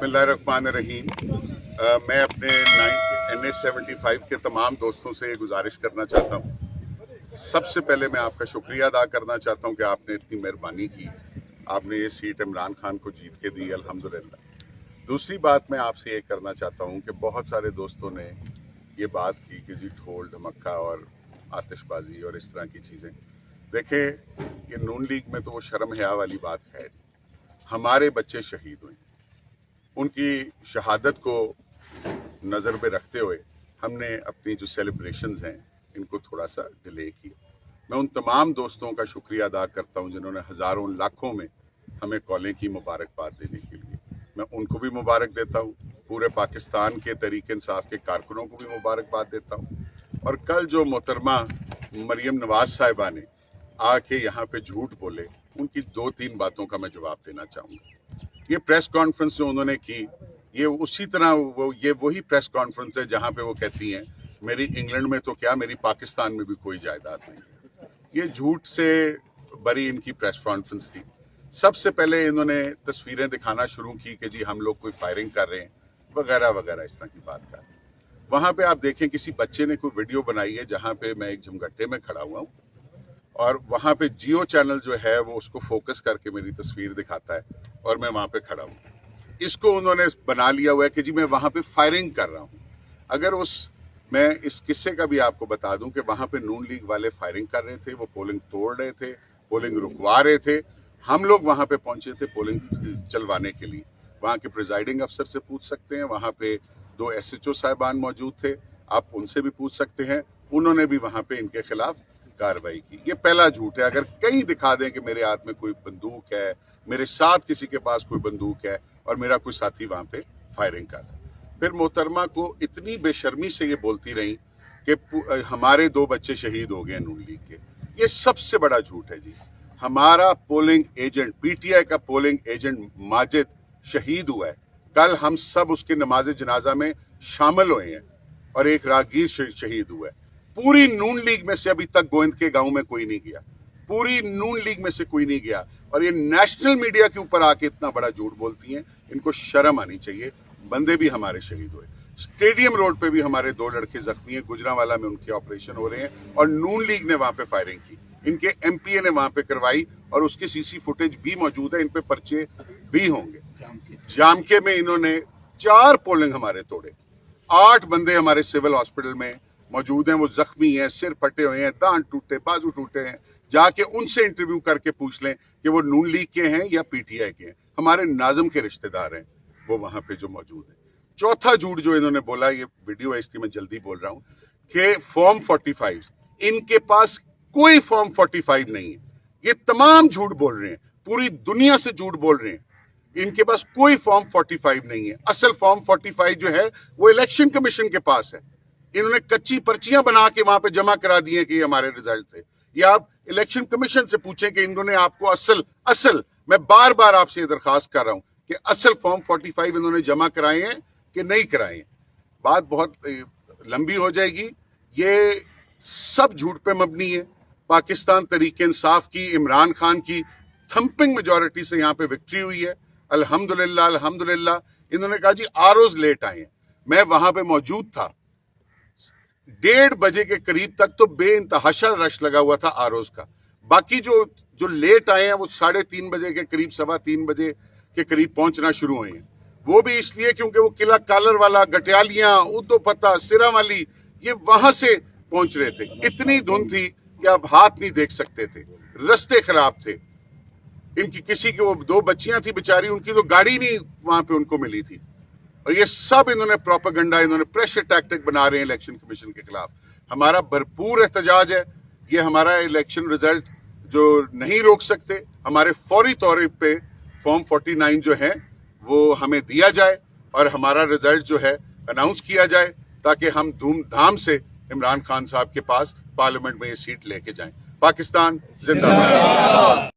बिस्मिल्लाहिर्रहमानिर्रहीम। मैं अपने NH75 के तमाम दोस्तों से गुजारिश करना चाहता हूँ। सबसे पहले मैं आपका शुक्रिया अदा करना चाहता हूँ कि आपने इतनी मेहरबानी की, आपने ये सीट इमरान खान को जीत के दी, अल्हम्दुलिल्लाह। दूसरी बात मैं आपसे ये करना चाहता हूँ कि बहुत सारे दोस्तों ने ये बात की कि जी ढोल ढमक्का और आतिशबाजी और इस तरह की चीज़ें। देखें, ये नून लीग में तो वो शर्म हया वाली बात है। हमारे बच्चे शहीद हुए, उनकी शहादत को नज़र में रखते हुए हमने अपनी जो सेलिब्रेशंस हैं इनको थोड़ा सा डिले किया। मैं उन तमाम दोस्तों का शुक्रिया अदा करता हूं जिन्होंने हज़ारों लाखों में हमें कॉलें की मुबारकबाद देने के लिए। मैं उनको भी मुबारक देता हूं, पूरे पाकिस्तान के तहरीक इंसाफ के कारकुनों को भी मुबारकबाद देता हूं। और कल जो मोहतरमा मरियम नवाज साहिबा ने आके यहाँ पे झूठ बोले, उनकी 2-3 बातों का मैं जवाब देना चाहूँगा। ये प्रेस कॉन्फ्रेंस जो उन्होंने की, ये उसी तरह ये वही प्रेस कॉन्फ्रेंस है जहाँ पे वो कहती हैं मेरी इंग्लैंड में तो क्या, मेरी पाकिस्तान में भी कोई जायदाद नहीं है। ये झूठ से बरी इनकी प्रेस कॉन्फ्रेंस थी। सबसे पहले इन्होंने तस्वीरें दिखाना शुरू की कि जी हम लोग कोई फायरिंग कर रहे हैं वगैरह वगैरह, इस तरह की बात कर। वहाँ पे आप देखें किसी बच्चे ने कोई वीडियो बनाई है जहाँ पे मैं एक झमगट्टे में खड़ा हुआ हूँ और वहाँ पे जियो चैनल जो है वो उसको फोकस करके मेरी तस्वीर दिखाता है और मैं वहाँ पे खड़ा हूँ। इसको उन्होंने बना लिया हुआ है कि जी मैं वहाँ पे फायरिंग कर रहा हूँ। अगर मैं इस किस्से का भी आपको बता दूं कि वहाँ पे नून लीग वाले फायरिंग कर रहे थे, वो पोलिंग तोड़ रहे थे, पोलिंग रुकवा रहे थे। हम लोग वहाँ पे पहुंचे थे पोलिंग चलवाने के लिए। वहाँ के प्रिजाइडिंग अफसर से पूछ सकते हैं, वहाँ पे 2 SHO साहिबान मौजूद थे, आप उनसे भी पूछ सकते हैं। उन्होंने भी वहाँ पे इनके खिलाफ कार्रवाई की। ये पहला झूठ है। अगर कहीं दिखा दें कि मेरे हाथ में कोई बंदूक है, मेरे साथ किसी के पास कोई बंदूक है और मेरा कोई साथी वहां पे फायरिंग कर रहा है। फिर मोहतरमा को इतनी बेशर्मी से ये बोलती रही कि हमारे 2 बच्चे शहीद हो गए नून लीग के। ये सबसे बड़ा झूठ है जी। हमारा पोलिंग एजेंट, PTI का पोलिंग एजेंट माजिद शहीद हुआ है। कल हम सब उसके नमाज जनाजा में शामिल हुए हैं और एक राहगीर शहीद हुआ है। पूरी नून लीग में से अभी तक गोविंद के गांव में कोई नहीं गया, पूरी नून लीग में से कोई नहीं गया और ये नेशनल मीडिया के ऊपर आके इतना बड़ा झूठ बोलती हैं। इनको शर्म आनी चाहिए। बंदे भी हमारे शहीद हुए, स्टेडियम रोड पे भी हमारे 2 लड़के जख्मी हैं, गुजरांवाला में उनके ऑपरेशन हो रहे हैं और नून लीग ने वहां पे फायरिंग की। इनके MPA ने वहां पे करवाई और उसकी CC फुटेज भी मौजूद है। इन पे पर्चे भी होंगे। जामके में इन्होंने 4 पोलिंग हमारे तोड़े, 8 बंदे हमारे सिविल हॉस्पिटल में मौजूद हैं, वो जख्मी हैं, सिर फटे हुए हैं, दांत टूटे, बाजू टूटे हैं। जाके उनसे इंटरव्यू करके पूछ लें कि वो नून लीग के हैं या PTI के हैं। हमारे नाज़िम के रिश्तेदार हैं वो वहां पे जो मौजूद है। चौथा झूठ जो इन्होंने बोला, ये वीडियो है इसलिए मैं जल्दी बोल रहा हूं, कि फॉर्म 45, इनके पास कोई फॉर्म 45 नहीं है। ये तमाम झूठ बोल रहे हैं, पूरी दुनिया से झूठ बोल रहे हैं। इनके पास कोई फॉर्म 45 नहीं है। असल फॉर्म 45 जो है वो इलेक्शन कमीशन के पास है। इन्होंने कच्ची पर्चियां बना के वहां पे जमा करा दी है कि हमारे रिजल्ट थे। या आप इलेक्शन कमीशन से पूछें कि इन्होंने आपको असल मैं बार बार आपसे दरखास्त कर रहा हूं कि असल फॉर्म 45 इन्होंने जमा कराए हैं कि नहीं कराए हैं। बात बहुत लंबी हो जाएगी। ये सब झूठ पे मबनी है। पाकिस्तान तहरीक इंसाफ की, इमरान खान की थंपिंग मेजॉरिटी से यहाँ पे विक्ट्री हुई है, अल्हम्दुलिल्लाह अल्हम्दुलिल्लाह। इन्होंने कहा जी ROs लेट आए हैं, मैं वहां पे मौजूद था। 1:30 बजे के करीब तक तो बेइंतहाशा रश लगा हुआ था ROs का। बाकी जो लेट आए हैं वो 3:30 बजे के करीब, 3:15 बजे के करीब पहुंचना शुरू हुए हैं। वो भी इसलिए क्योंकि वो किला कालर वाला, गटियालियां, उद्दो पता, सिरा वाली, ये वहां से पहुंच रहे थे। इतनी धुंध थी कि आप हाथ नहीं देख सकते थे, रास्ते खराब थे। इनकी किसी की वो 2 बच्चियां थी बेचारी, उनकी तो गाड़ी नहीं वहां पे उनको मिली थी। और ये सब इन्होंने प्रोपेगेंडा, इन्होंने प्रेशर टैक्टिक बना रहे हैं इलेक्शन कमीशन के खिलाफ। हमारा भरपूर एहतजाज है। ये हमारा इलेक्शन रिजल्ट जो नहीं रोक सकते, हमारे फौरी तौर पे फॉर्म 49 जो है वो हमें दिया जाए और हमारा रिजल्ट जो है अनाउंस किया जाए ताकि हम धूमधाम से इमरान खान साहब के पास पार्लियामेंट में ये सीट लेके जाएं। पाकिस्तान जिंदाबाद।